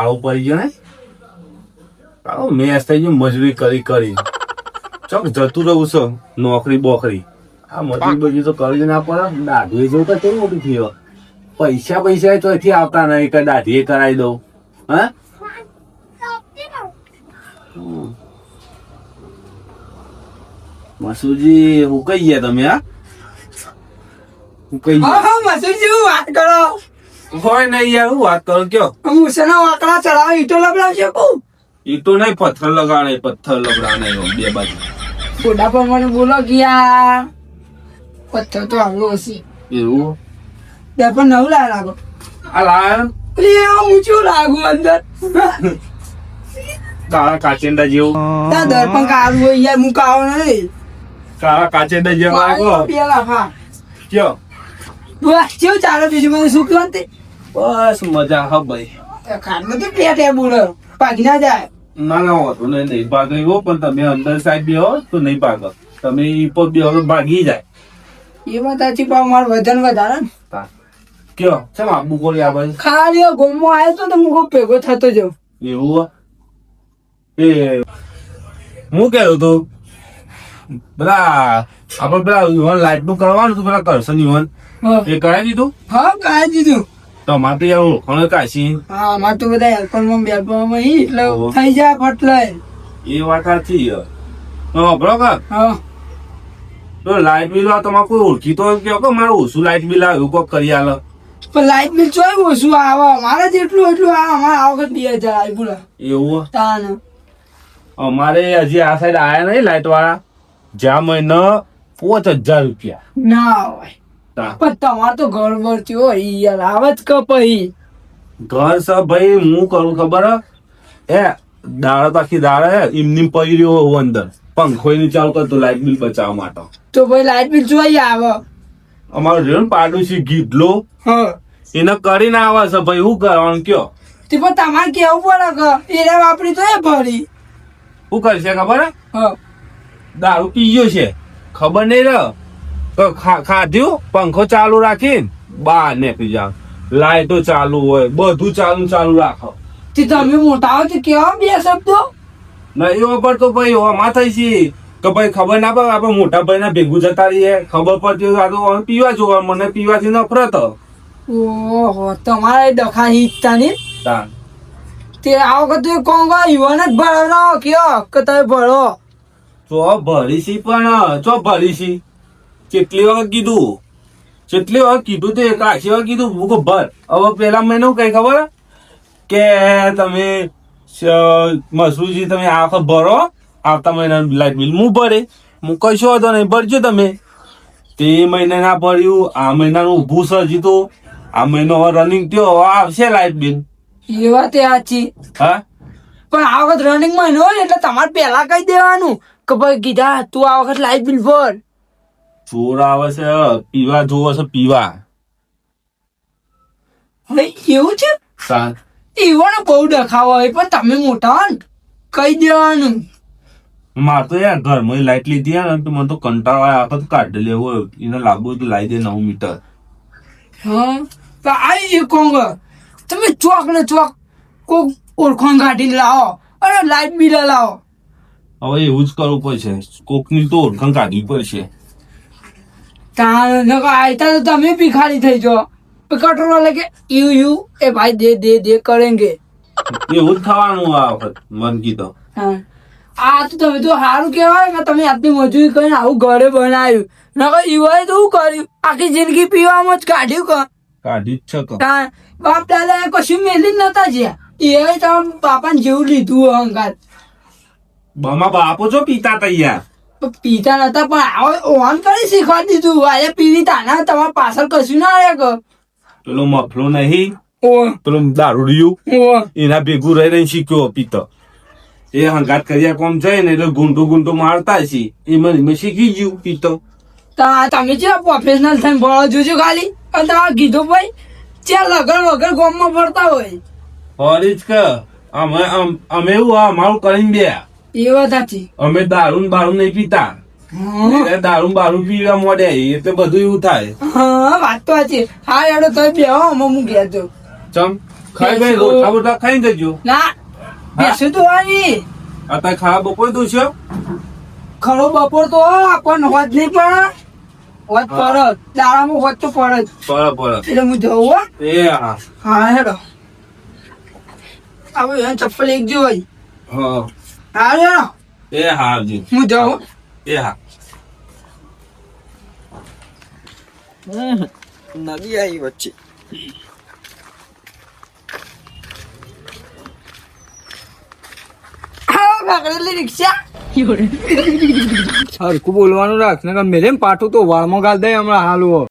આવું પડી ગયો ને આવો મેસ થઈ ગયું મજૂરી કરી ચોક જતું રહું છો નોકરી બોકરી આ મજૂરી બજૂરી તો કરી ના પડે દાઢી જેવું તો કેવું મોટું થયો પૈસા ચોથી આવતા નહીં કે દાઢી કરાવી દઉં હા મસુજી હું કઈ ગયા તમે હા હું કઈ મસુજી વાત કરો હોય નહીં યાર હું વાત કરું કયો મુસેના વાકડા ચડાવે ઈટો લબડાવશે કો ઈટો નહીં પથ્થર લગાડે બે બાજુ બોડા પર મને બોલો ગયા પથ્થર તો આવ્યો હશે એવું બે પણ નવું લાગો આ લાયન ઊંચું લાગુ અંદર કાળા કાચેંડા જેવું તા દર્પણ કાળું હોય યાર મુકાવો નહીં કાળા કાચેંડા જેવું લાગો પેલા હા કયો બસ કેવું ચાલે બીજું મને શું કહો તે બસ મજા હા ભાઈ ખાટમાં તો પેટ એ બોલો પાકી ના જાય ના હોતો નહીં ભાગે એવો પણ તમે અંદર સાઈડ બે હો તો નહીં ભાગો તમે ઈપો બે હો ભાગી જાય એમાં તાચી પાવ મારું વજન વધારે ને કયો ચમ આબુ કોલી આ ભાઈ ખાલી ગોમો આવ્યો તો હું ખૂબ ભેગો થતો જાઉં એવું એ હું કહેતો તો આપડે પેલા યુવાન લાઈટ નું કરવાનું હતું પેલા કરશન યુવાન એ કરાવી દીધું હા કાઢી દીધું તો અમારે તો યાર ઓળખાણ કાશી હા અમારે તો બધા હેલ્પરમાં બેલ્પરમાં એટલે થઈ જાય ફટલાય એ વાત સાચી બરોબર હા તો લાઈટ બિલ તમારે કોઈ ઓળખી તો કહો કે મારે ઓછું લાઈટ બિલ આવ્યું કોક કરી આલો પણ લાઈટ બિલ ચોય ઓછું આવે અમારે જેટલું એટલું આવે અમારે આ વખત 2000 આવી બોલા એવું તાન અમારે હજી આ સાઈડ આયા નહીં લાઈટ વાળા જ્યાં મહિને 5000 રૂપિયા ના હોય પણ તમારે તો ઘર ભરતી હોય યાર આવે જ કપાઈ ઘર સબ ભાઈ હું કરું ખબર હે દાળ પાખી દાળ હે એમની પડી રહ્યો હોઉં અંદર પંખો ની ચાલુ કરતો લાઈટ બિલ બચાવવા માટે તો ભાઈ લાઈટ બિલ જોઈ આવે અમારું રહ્યું ને પાડોશી ગીડલો હા એને કરીને આવે છે ભાઈ શું કરવાનું કયો તે પણ તમારે કેવું પડે કે એને વાપરી તો એ ભરી શું કરશે ખબર હે હા દારૂ પીયો છે ખબર નહીં રહે ખાધ્યું પંખો ચાલુ રાખીને બહાર નીકળી જાવ લાઈટો ચાલુ હોય બધું ચાલુ રાખો તે તમે મોટા હો તો કેવા બે શબ્દો ના એવો પર તો ભાઈ આમાં થઈ છે કે ભાઈ ખબર ના પડે આપડે મોટા ભાઈ ના ભેગું જતા રહીએ ખબર પડતી હોય તો પીવા જોવા મને પીવાથી નફરત ઓહો તમારે ડખા હિચતા ને તાન તે આ વખતે કોંગા યુવાન જ ભરાવરાવો કયો કે તમે ભરો ચો ભરીશી પણ ચો ભરીશી કેટલી વખત કીધું તો એક આખી વાર કીધું હું કહું ભર હવે પેલા મહિને કઈ ખબર કે તમે મસરૂજી તમે આ વખત ભરો આવતા મહિનાનું લાઈટ બિલ હું ભરે હું કશો હતો નહીં ભરજો તમે તે મહિને ના ભર્યું આ મહિનાનું ઊભું સર્જી તો આ મહિનો રનિંગ થયો હવે આવશે લાઈટ બિલ એ વાત એ સાચી હા પણ આ વખત રનિંગ માં ન હોય એટલે તમારે પેલા કહી દેવાનું કે ભાઈ કીધા તું આ વખત લાઈટ બિલ ભર ચોર આવે છે પીવા જોવે છે પીવા એવું છે એવાનો બહુ ડખાવો હોય પણ તમે મોટા હો ને કહી દેવાનું મારે તો યાર ઘરમાં લાઈટ લીધી ને તો મને તો કંટાળો આવે તો કાઢી લેવો એને લાગુ તો લાવી દે 9 મીટર હા તો આવી કોંગ તમે ચોક ને ચોક કોક ઓળખાણ કાઢીને લાવો અને લાઈટ બિલ લાવો હવે એવું જ કરવું પડશે કોકની તો ઓળખાણ કાઢવી પડશે આયતા તો તમે ભિખારી થઈ જાઓ કટોરો લગે યુ એ ભાઈ દે કરેંગે એવું જ થવાનું આ વખત મન કીધો આ તો તમે તો સારું કેવાય કે તમે આટલી મજૂરી કરીને આવું ઘરે બનાવ્યું નકર ઈવાય તો શું કર્યું આખી જિંદગી પીવામાં જ કાઢ્યું કાઢી જ છે બાપ દાદા કશું મેલી જ નતા જ્યાં એ તમે બાપાને જેવું લીધું અંગાત બમા બાપો છો પીતા તૈયાર પીતા નતા પણ આવો ઓન કરી શીખવાડી દીધું આજે પીવી તાના તમારા પાછળ કશું ના આવ્યા પેલો મફલો નહીં પેલો દારૂડિયું એના ભેગું રહી શીખ્યો પીતો એ હંગાત કર્યા કોમ જાય ને એટલે ગુંટો મારતા છે એમાં શીખી ગયું પીતો તમે છે પ્રોફેશનલ થઈને ભણો જોજો ખાલી અને તમારે કીધું ભાઈ ત્યાં લગન વગર ગામમાં ફરતા હોય ફરી જ કે અમે એવું અમારું કરીને બે એ વાત સાચી અમે દારૂ નહીં પીતા દારૂ પીવા મોડે એટલે બધું એવું થાય હા વાત તો સાચી હા યાડો તમે બે હું ઘેર જાઉં ચમ ખાઈ ભાઈ રોટલા બોટલા ખાઈને જજો. ના બેસું તો આવી અત્યારે ખાવા બપોર તું છો ખરો બપોર તો પણ હોજ નહીં પડે હોજ પડે દાડામાં હોજ તો પડે જ બરાબર એટલે હું જઉં હો એ હા હા હેડો હવે ચપ્પલ એક જો હોય હા હા હેડો એ હા આવજો હું જાઉં એ હા નદી આવી વચ્ચે રિક્ષા હરખું બોલવાનું રાખ ને મેરે પાઠું તો વાળમાં ગાલ દે હમણાં હાલું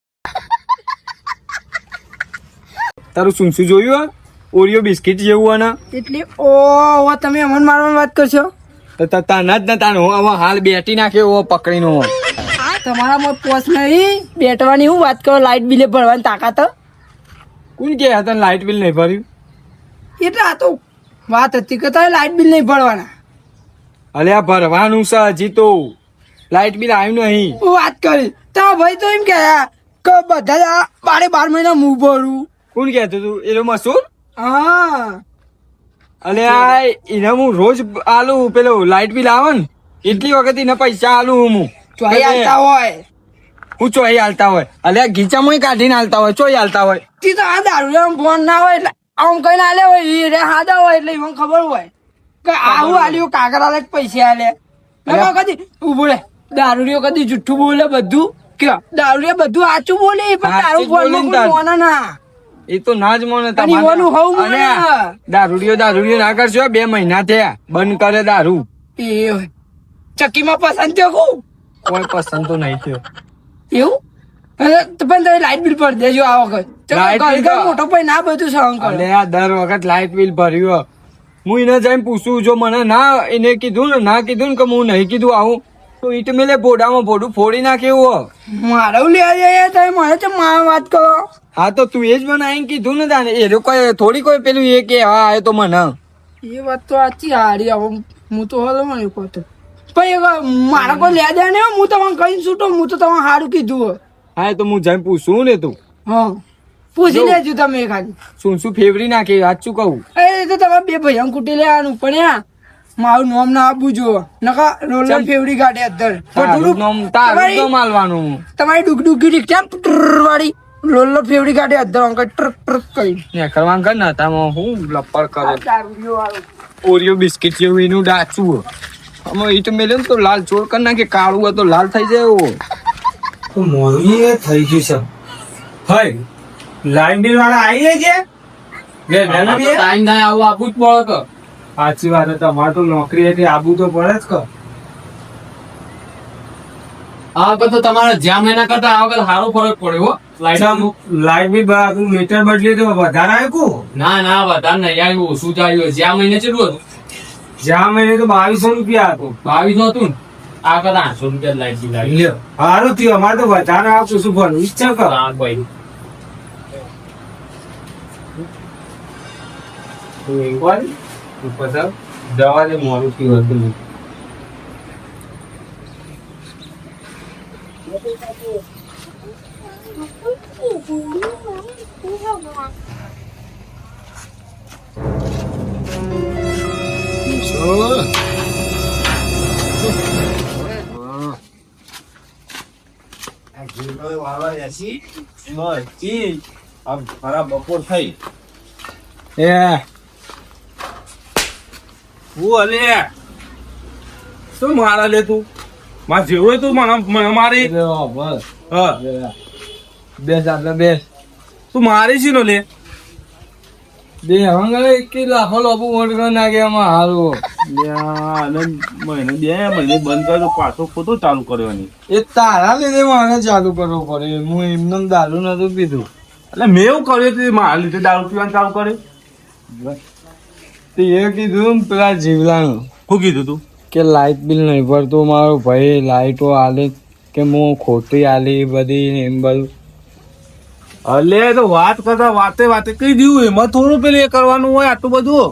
તારું શું શું જોયું ઓરિયો બિસ્કિટ જેવું આના એટલે ઓ તમે અમન મારવાની વાત કરશો તાના જ ને તાનો હવે હાલ બેટી નાખ્યો પકડીનો તમારામાં પોસ નહીં બેઠવાની હું વાત કરો લાઈટ બિલે ભરવાની તાકાત કોણ કે તને લાઇટ બિલ નહીં ભર્યું એટલે આ તો વાત હતી કે તારે લાઈટ બિલ નહીં ભરવાના અલ્યા ભરવાનું છે હજી તો લાઇટ બિલ આવ્યું નહીં હું વાત કરી તો ભાઈ તો એમ કે બધા 12 મહિના હું ભરું કોણ કહેતું તું એનો મસૂર હા અલ્યા એને હું રોજ આલું પેલો લાઇટ બિલ આવે ને એટલી વખત એને પૈસા આલું હું ચોઈ આવતા હોય હું ચોઈ હાલતા હોય અલ્યા ગીચામાં કાઢીને હાલતા હોય ચોઈ હાલતા હોય તી તો આ દારૂ ફોન ના હોય એટલે આમ કઈ ના લે હોય એ રે હાદા હોય એટલે એમને ખબર હોય કે આવું આલ્યું કાગળ આલે કે પૈસા આલે નકા કદી ઉભો રે દારૂડિયો કદી જુઠ્ઠું બોલે બધું કે દારૂડિયા બધું સાચું બોલે પણ દારૂ ફોન મોના ના એ તો ના જ મને અને ઓલું હોવું મને. દારૂડિયો ના કરશો 2 મહિના થયા બંધ કરે દારૂ એ હોય. ચક્કીમાં પસંદ થયો કહું કોઈ પસંદ તો નહીં થયો એવું અરે તો પણ તમે લાઈટ બિલ ભરી દેજો આ વખત લાઇટ બિલ ઘર મોટો ભાઈ ના બધું સહન કરે અલ્યા દર વખત લાઇટ બિલ ભર્યું હું એને જઈને પૂછું જો મને ના એને કીધું ને ના કીધું ને કે હું નહીં કીધું આવું તો ઈટ મેલે ભોડામાં ભોડું ફોડી નાખે એવું મારે લેવા જઈએ તમે મને તો વાત કરો હા તો તું એ જ મને આઈને કીધું ને તાને એ કોઈ થોડી કોઈ પેલું એ કે હા આવ્યો તો મને એ વાત તો સાચી હારી હવે હું તો હલો મને કહતો પણ મારા કોઈ લે દે ને હું તમને કઈ છૂટો હું તો તમને સારું કીધું હા તો હું જઈને પૂછું ને તું હા પૂછી લેજો તમે ખાલી શું ફેવરી નાખે સાચું કહું એ તો તમે 2 ભાઈઓ કુટી લેવાનું પણ યા મારું નામ ના આપવું જો નકા રોલર ફેવરી ગાડી અંદર તારું નામ આલવાનું તમારી ડુગડુગી રિક્ષા વાળી રોલર ફેવરી ગાડી અંદર અંકલ ટ્રક ટ્રક કરી ને કરવાનું કર ને તામાં હું લપડ કરો ઓરિયો બિસ્કિટ જેવું એનું ડાચું અમે એ તો મેલે તો લાલ ચોર કરી નાખે કાળું હોય તો લાલ થઈ જાય એવો તો મોરબી એ થઈ ગયું છે હય લાઈન બિલ વાળા આવી જાય છે ટાઈમ ના આવું આપવું જ પડે કે સાચી વાત છે તમારે તો નોકરી હતી આબુ તો પડે જ કે આ વખત તો તમારે જ્યાં મહિના કરતા આ વખત સારો ફરક પડ્યો હો લાઈટ બિલ મીટર બદલી તો વધારે આવ્યું કો ના ના વધારે નહીં આવ્યું ઓછું જ આવ્યું જ્યાં મહિને કેટલું હતું જ્યાં મહિને તો 2200 રૂપિયા હતું 22 હતું ને આ વખત 800 રૂપિયા લાઈટ બિલ આવ્યું લ્યો સારું થયું અમારે તો વધારે આપશું શું ભરવું ઈચ્છા કર હા ભાઈ દવા ને મોડું થયું હતું બપોર થઈ એ હું અલે શું મારા લે તું મારે જેવું હોય તું મને મારી હા બેસ આટલે બેસ તું મારી છે નો લે બે હવે કે લાખો લોબુ મોટ નાખે એમાં હારું મહિને 2 મહિને બંધ કર્યો પાછો ખોટો ચાલુ કર્યો એ તારા લીધે મારે ચાલુ કરવું પડે હું એમને દારૂ નતું પીધું એટલે મેં એવું કર્યું હતું મારા લીધે દારૂ પીવાનું ચાલુ કર્યું તે એ કીધું ને પેલા જીવલાનું શું કીધું તું કે લાઇટ બિલ નહીં ભરતું મારો ભાઈ લાઇટો આલે કે હું ખોટી આલી બધી ને એમ બધું અલે તો વાત કરતા વાતે કઈ દીધું એમાં થોડું પેલું એ કરવાનું હોય આટલું બધું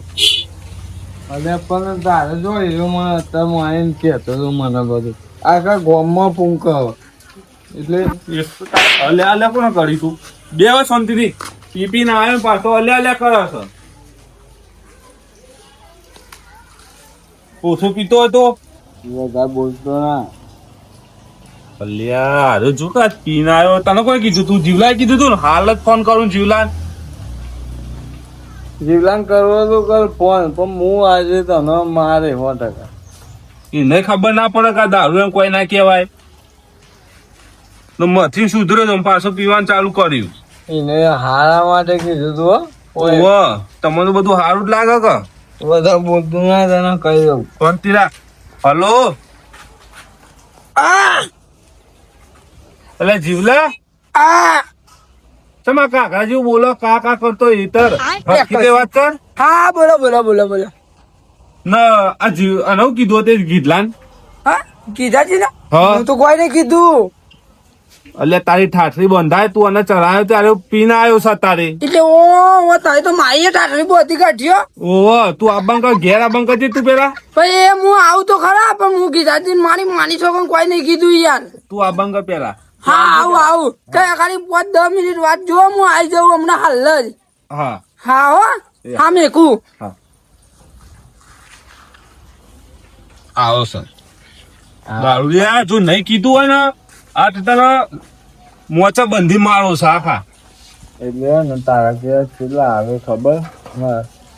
અલે પણ તારે જો એવો મને અત્યારે આવીને કહેતો હતો મને બધું આખા ગામમાં પૂંક એટલે અલે કોને કરી તું બે વાર શાંતિથી પીપી ના આવ્યો પાછો અલે કરે છે ઓછો પીતો હતો વધારે બોલતો ના. અલ્યા અરે જો કે પીને આવ્યો તને કોઈ કીધું તું જીવલાએ કીધું તું ને હાલ જ ફોન કરું જીવલાન જીવલાન કરવો તો કર ફોન, પણ હું આજે તને મારે 100%. એને ખબર ના પડે કે આ દારૂ એમ કોઈ ના કહેવાય મથી સુધર્યો તો પાછો પીવાનું ચાલુ કર્યું. એને હારા માટે કીધું તું હો. ઓવે તમને તો બધું સારું જ લાગે કે વધારે બોલતું ના, તને કહી દઉં. ફોન તીરા હલો એટલે જીવલા ચમા કાકા જેવું બોલો કા કા કરતો ઈતર હકીતે વાત કર. હા બોલો બોલો બોલો બોલો. ના આ જીવ અનવ કીધું તે ગીધલાન હા કીધા છે ને હા હું તો કોઈ નહીં કીધું. એટલે તારી ઠાઠરી બંધાય તું અને ચલાવ્યો ત્યારે પીને આવ્યો છે તારે એટલે ઓ તારી તો માઈએ ટાટરી બોતી કાઢ્યો. ઓહો તું આબાંક ઘેર આબાંક છે તું પેલા ભાઈ એ હું આવું તો ખરા પણ હું કીધા માની છોકરા કોઈ નહીં કીધું યાર. તું આબાંક પેલા હા આવું કઈ ખાલી 5-10 મિનિટ વાત જો હું આવી જાઉં હમણાં હાલ જ. હા હા હો હા મેકું. આવો સર દારૂડિયા જો નહીં કીધું હોય ને આ તને મોચા બંધી મારો છે આખા. એટલે ને તારા કે કેટલા આવે ખબર?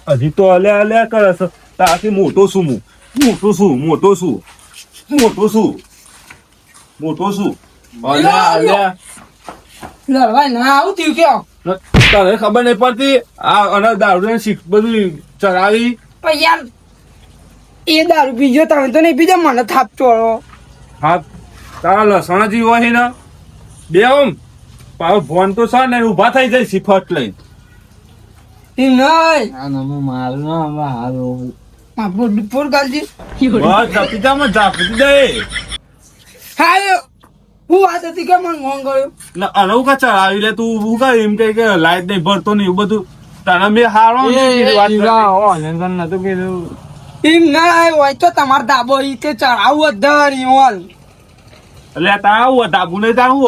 હજી તો અલ્યા કરે છે તારાથી મોટો છું હું મોટો છું અલ્યા લડવાય ના આવું થયું કેમ તને ખબર નહીં પડતી આ અને દારૂ શીખ બધું ચડાવી પણ યાર એ દારૂ પીજો તમે તો નહીં પીજો મને થાપ ચોળો. હા તારા લસણ જેવી હોય ને બે ઓમ પાછો ફોન તો છે ને ઉભા થઈ જાય સિફટ લઈને એ નહીં આ નમો મારું ના હવે હારું. આપણું ફોન કરજી. બસ ઝપીજામાં ઝાપી દે હા હું વાત હતી કે મને ફોન કર્યો. ને અનવ કા ચડાવી લે તું હું કા એમ કે લાઈટ નહીં ભરતો ને એવું બધું તને મેં હારો નતું કીધું. એમ ના હોય તો તમારે દાબો ઈ તે ચડાવું અધર ઈવન એટલે તાર આવું ધાબુ નહીં તાર હું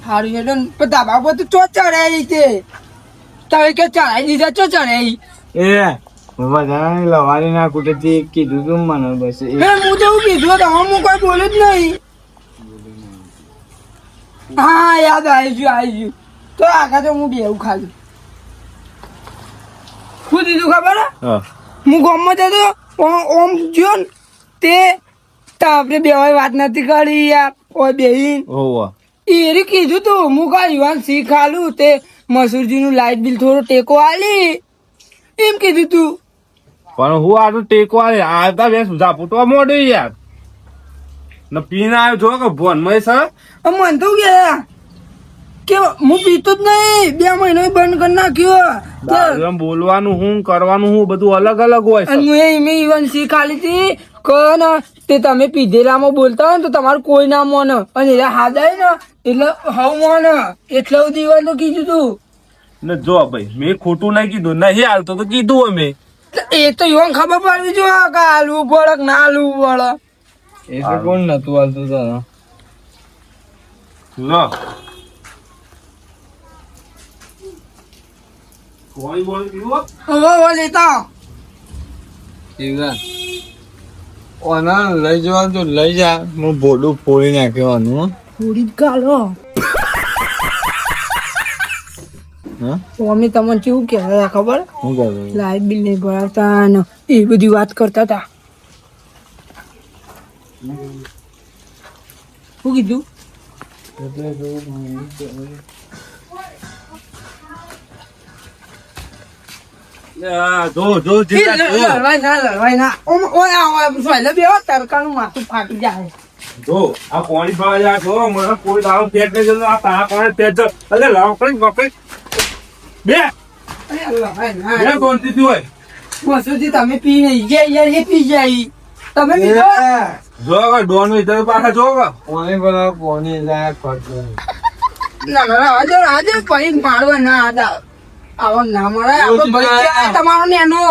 હારું એટલે પણ દાબા પર તો ચો ચડે તે તમે કે ચડાઈ દીધા ચો ચડે એ વધારે લવારી ના કુટેથી કીધું તું મને બસ હું તો એવું કીધું તમે હું કોઈ બોલું જ નહીં. હા યાદ આવી ગયું તો આગળ તો હું બેવું ખાધું. શું દીધું ખબર હે? હું ગામમાં જતો ઓમ જો ને તે આપણે બેવાય વાત નથી કરી યાર ઓય બેહીન હોવા એ કીધું તું હું કા યુવાન શીખાલું તે મસૂરજી નું લાઇટ બિલ થોડો ટેકો આલી એમ કીધું તું. પણ હું આ તો ટેકો આવતા બે ઝાપુટવા મોડે યાર ને પીને આવ્યો જો કે ભોનમાં છે મન તો કે હું પીતો જ નહીં 2 મહિનો બંધ કરી નાખ્યો. એમ બોલવાનું હું કરવાનું હું બધું અલગ અલગ હોય છે. અને મેં ઈવન શીખાલી હતી કે તે તમે પીધેલામાં બોલતા હોય ને તો તમારું કોઈ ના મોને અને એટલે હાદાય ને એટલે હવ મોને એટલે દીવાનું તો કીધું તું. ને જો ભાઈ મેં ખોટું નહીં કીધું નહીં હાલતો તો કીધું અમે એ તો ઈવન ખબર પડવી જો કે હાલવું પડે કે ના હાલવું પડે. એ તો કોણ નતું હાલતું તારા? લો કોઈ બોલ પીવો હવે લેતા ઓના લઈ જવાનું તો લઈ જા, હું બોડું ફોડી નાખ્યું. થોડી ગાલો મમ્મી તમને કેવું કહેતા ખબર શું કરું? લાઇટ બિલ નહીં ભરાવતા ને એ બધી વાત કરતા હતા. શું કીધું? જો જે લડવાય ના ઓય સોયલે બેહો તડકાનું માથું ફાટી જાય. જો આ પાણી ભરા જા છો મને કોઈ દાવ પેટ ને જતો આ તા પાણી પેટ જ અલે લાકડી બકડી બે બે કોણતી થી હોય મસુજી તમે પી નહીં ગયા યાર એ પી જાય તમે પીધો જો કે ડોન વિતર પાછા જો કે પાણી ભરા પાણી લાયક કરતો. ના આજે પૈન મારવા ના આદા આવો ના મારે આપણો ભાઈ છે તમારો નેનો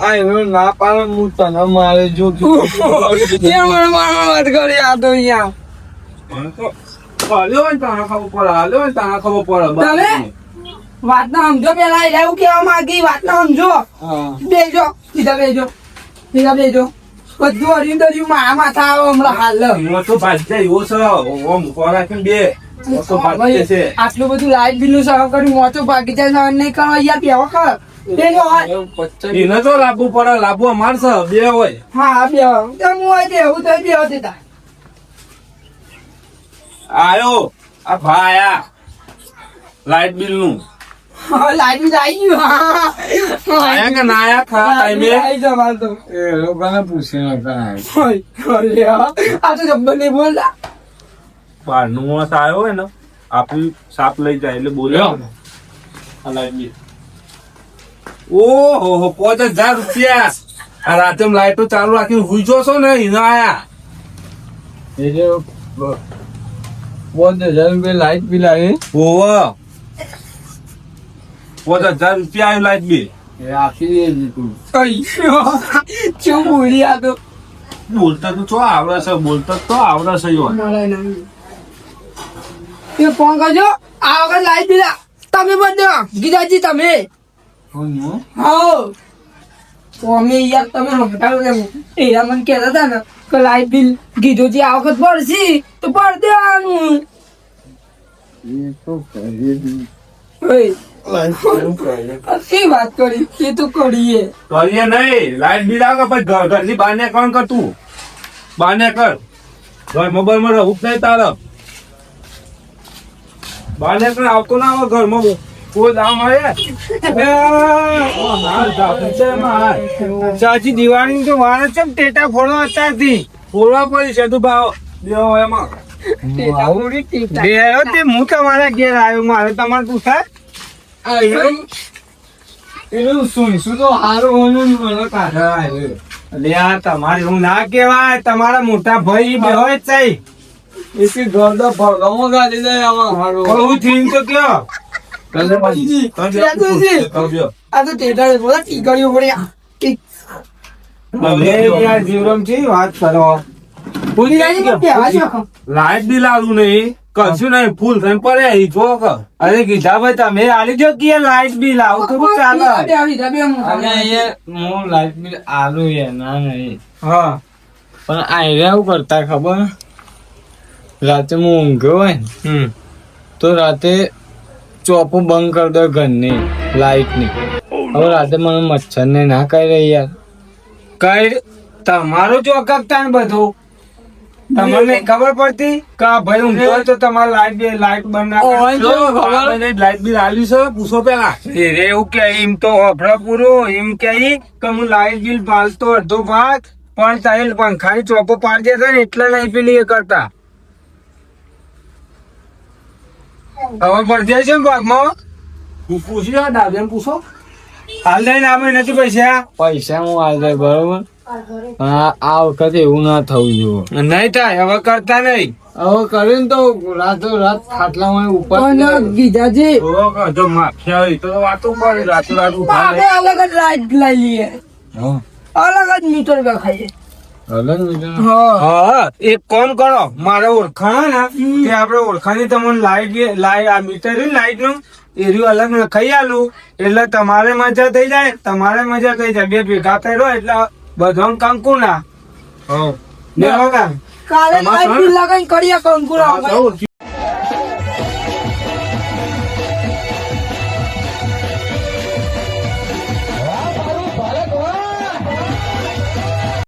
આ એનું ના પાડે હું તને મારે જો એ મને વાત કરી આ તો અહીંયા હાલ્યો ને તારા ખબર પડે હાલ્યો ને તારા ખબર પડે તમે વાત ના સમજો પેલા એટલે એવું કેવા માંગી વાત ના સમજો બેજો સીધા બેજો બધું હર્યું દર્યું મારા માથા આવે હમણાં હાલ એમાં તો ભાજી જાય એવો છે ઓમ ખોરાક ને બે મોટો ભાજી છે આટલું બધું લાઈટ બિલ નું સહ કર્યું મોટો ભાગી જાય નહીં કરવા યાર બેહો કર બેહો હોય. એને તો લાવવું પડે લાવવું અમાર છે બે હોય હા બેહો તેમ હોય તે એવું તો બેહો દેતા આયો આ ભાઈ આયા લાઈટ બિલ નું લાઈટ બિલ આવી ગયું હા આયા કે ના આયા ખરા ટાઈમે આવી જવા તો એ લોકોને પૂછીને કરાય. આ તો જબ્બર નહીં બોલતા બહારનું માણસ આવ્યો હોય ને આપણી સાપ લઈ જાય એટલે બોલ્યો ને આ લાઈટ બિલ ઓહો 5000 રૂપિયા આ રાતે લાઈટો ચાલુ રાખીને હુઈ જો છો ને એના આયા એ જે 5000 રૂપિયા લાઈટ બિલ આવે ઓહો 5000 રૂપિયા આવ્યું લાઈટ બિલ એ આપી દેજે તું. શું બોલી આ તો બોલતા તો છો આવડે છે બોલતા તો આવડે છે યો એ ફોન કરજો આ વખત લાઈટ બિલ તમે બધો ગીતાજી તમે કોણ હો? હા તો અમે યાર તમે હટાવો એમ એરા મને કહેતા હતા ને કે લાઈટ બિલ કીધું છે આ વખત પડશે તો પડ દેવાનું એ તો કરીએ જ. શી વાત કરી એ તો કરીએ કરીએ નહીં લાઈટ બિલ આવે પછી ઘરની બહાર ને કોણ કર તું બહાર ને કર ઘર મોબાઈલ માં રહું જ નહીં તારે બહાર ને કર આવતો ના આવે ઘરમાં કોઈ દામ આવે ચાચી દિવાળી તો વાર છે ને ટેટા ફોડો અત્યારથી પૂરવા પડી છે તું ભાવ દેવો એમાં બે આવ્યો તે હું તમારા ઘેર આવ્યો મારે તમારે પૂછાય એનું સુનશું તો હારું હોનું મને કાઢા આવ્યો. એટલે યાર તમારે એવું ના કેવાય તમારા મોટા ભાઈ બે હોય જ છે એથી ગરદા ભરગામાં ગાડી દે આમાં હારું. બહુ થઈને તો કયો આ તો ટેટા બોલા ટીકડીઓ પડ્યા હવે યાર જીવરમ થી વાત કરો ભૂલી જાય ને કહેવા છો લાઈટ બિલ આવું નહીં કશું નહીં ફૂલ થઈને પડે ઈ જો કર અરે કીધા ભાઈ તમે આલી જો કે લાઈટ બિલ આવું થોડું ચાલે અને અહીંયા હું લાઈટ બિલ આલું યાર ના નહીં હા પણ આયરા એવું કરતા ખબર રાતે હું ઊંઘ્યો હોય ને તો રાતે ચોપો બંધ કરી દો ઘરની લાઈટની. હવે રાતે મને મચ્છર ને ના કરી યાર. કઈ તમારું ચોકકતા ને બધું તમને ખબર પડતી કે આ ભાઈ ઊંઘ્યો હોય તો તમારે લાઈટ બંધ ના કરવાની. લાઈટ બિલ આલ્યું છે પૂછો પેલા રે એવું કે એમ તો અભરા પૂરું એમ કે હું લાઈટ બિલ પાલતો અડધો ભાગ પણ તારે પંખાની ચોપો પાડી દેતા ને એટલે નહીં પેલી એ કરતા ખબર પડી જાય છે ને ભાગમાં પૂછી દાદા પૂછો હાલ દઈને આપણે નથી પૈસા પૈસા હું હાલ દે બરોબર. આ વખતે એવું ના થવું જોઈએ. નહીં થાય હવે કરતા નહીં હવે કરીને તો રાતો રાત ખાટલામાં ઉપર પણ ગીતાજી જો માખ્યા હોય તો વાતો કરી રાતો રાત આપણે અલગ જ લાઈટ લઈ લઈએ હા. અલગ જ મીટર પર ખાઈએ અલગ મીટર. હા એક કામ કરો મારે ઓળખાણ ને તે આપણે ઓળખાણી તમને લાઈટ આ મીટર લાઈટ નું એરિયું અલગ લખાઈ આલું એટલે તમારે મજા થઈ જાય તમારે મજા થઈ જાય બે ભેગા કર્યો એટલે બધું કંકુ ના હા કાલે લાઈટ બિલ લગાવીને કરીએ કંકુરા